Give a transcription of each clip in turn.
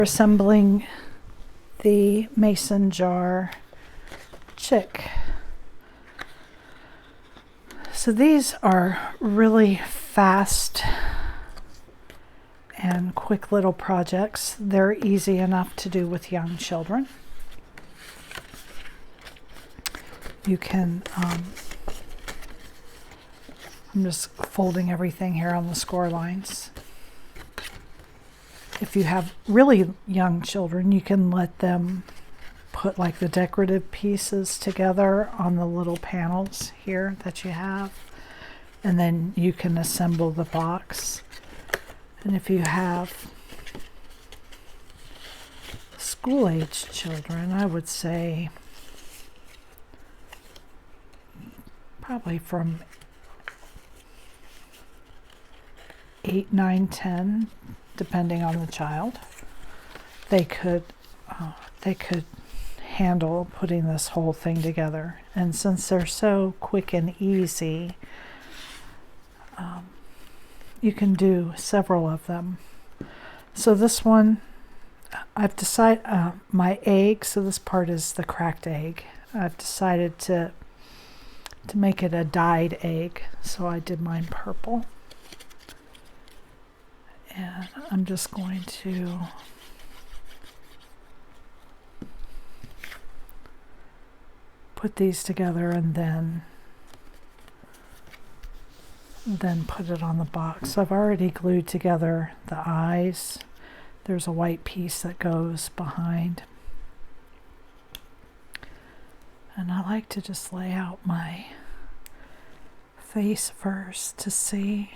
Assembling the mason jar chick. So these are really fast and quick little projects. They're easy enough to do with young children. You can, I'm just folding everything here on the score lines. If you have really young children, you can let them put like the decorative pieces together on the little panels here that you have, and then you can assemble the box. And if you have school-aged children, I would say probably from 8, 9, 10, depending on the child, they could handle putting this whole thing together. And since they're so quick and easy, you can do several of them. So this one, I've decided, my egg, so this part is the cracked egg. I've decided to make it a dyed egg, so I did mine purple. And I'm just going to put these together and then put it on the box. So I've already glued together the eyes. There's a white piece that goes behind. And I like to just lay out my face first to see.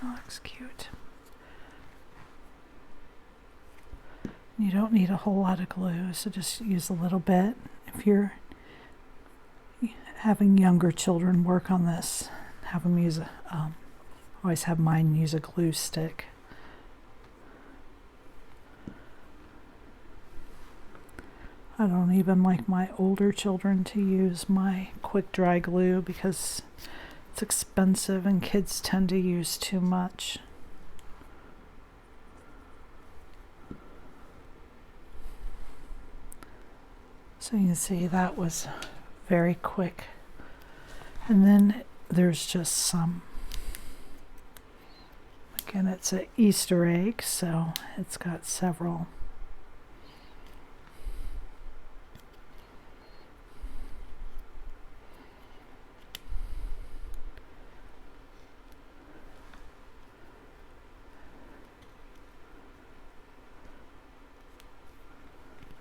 That looks cute. You don't need a whole lot of glue, so just use a little bit. If you're having younger children work on this, have them use a, always have mine use a glue stick. I don't even like my older children to use my quick dry glue because it's expensive and kids tend to use too much. So you can see that was very quick. And then there's just some, again, it's an Easter egg, so it's got several.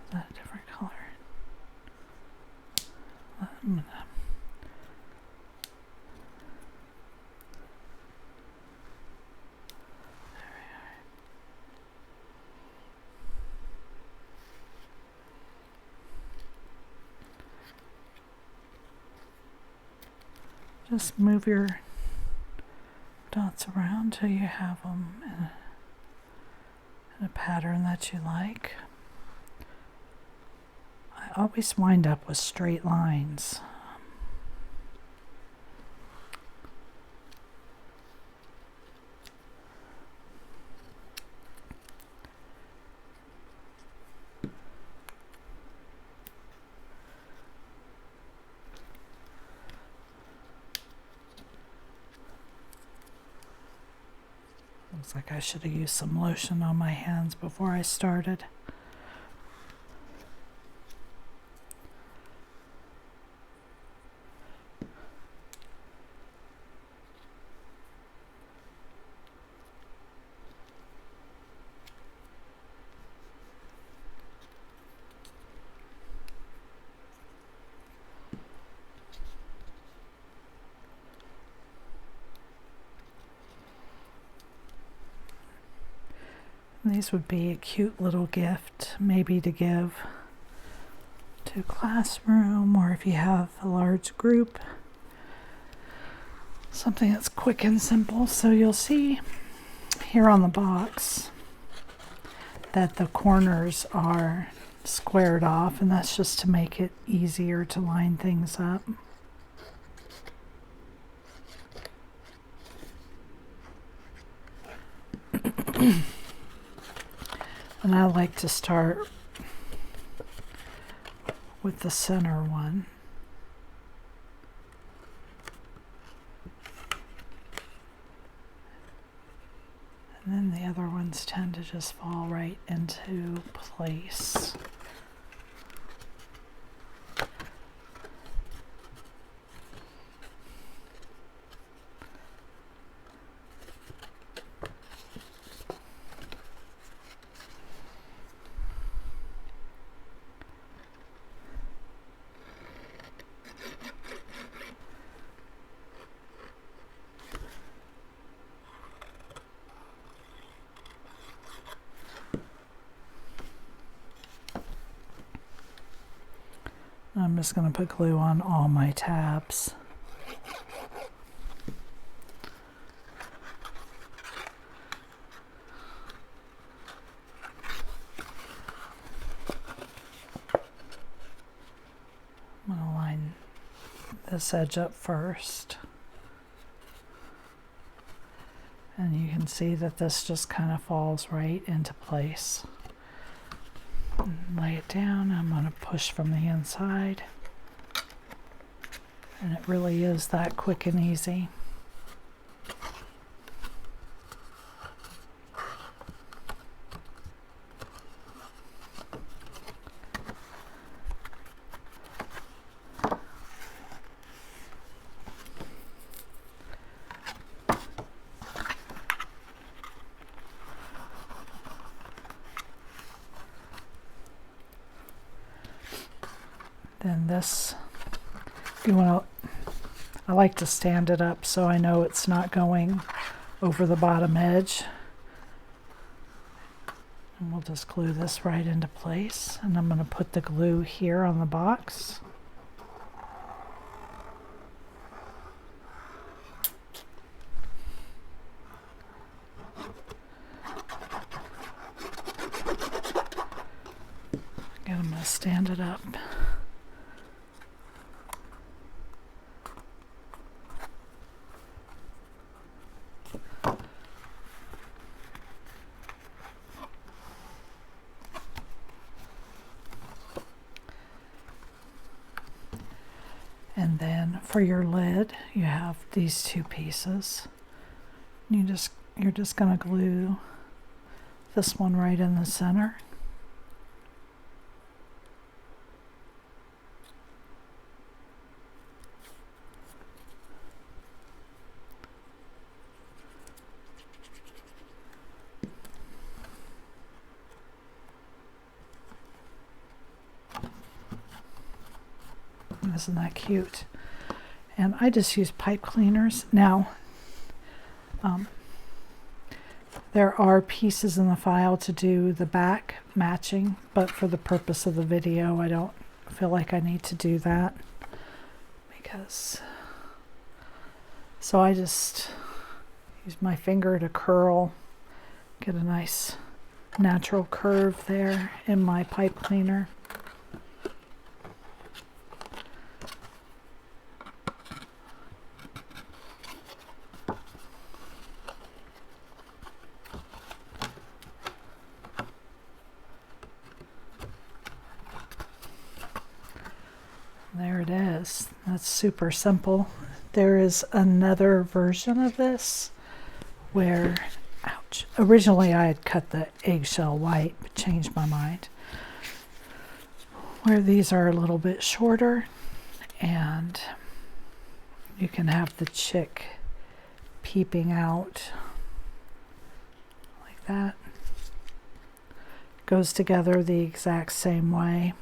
Is that a different color? Just move your dots around till you have them in a pattern that you like. I always wind up with straight lines. Looks like I should have used some lotion on my hands before I started. These would be a cute little gift, maybe to give to a classroom, or if you have a large group, something that's quick and simple. So you'll see here on the box that the corners are squared off, and that's just to make it easier to line things up. And I like to start with the center one. And then the other ones tend to just fall right into place. I'm just going to put glue on all my tabs. I'm going to line this edge up first. And you can see that this just kind of falls right into place. Lay it down. I'm going to push from the inside, and it really is that quick and easy. Then this, if you want to, I like to stand it up so I know it's not going over the bottom edge. And we'll just glue this right into place. And I'm going to put the glue here on the box. Again, I'm going to stand it up. And then for your lid, you have these two pieces. You're just going to glue this one right in the center. Isn't that cute? And I just use pipe cleaners. Now, there are pieces in the file to do the back matching, but for the purpose of the video, I don't feel like I need to do that. So I just use my finger to curl, get a nice natural curve there in my pipe cleaner. There it is. That's super simple. There is another version of this where, ouch, originally I had cut the eggshell white, but changed my mind, where these are a little bit shorter and you can have the chick peeping out like that. Goes together the exact same way.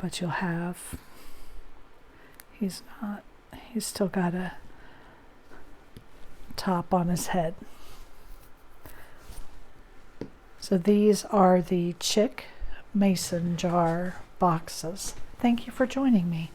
But you'll have, he's still got a top on his head. So these are the chick mason jar boxes. Thank you for joining me.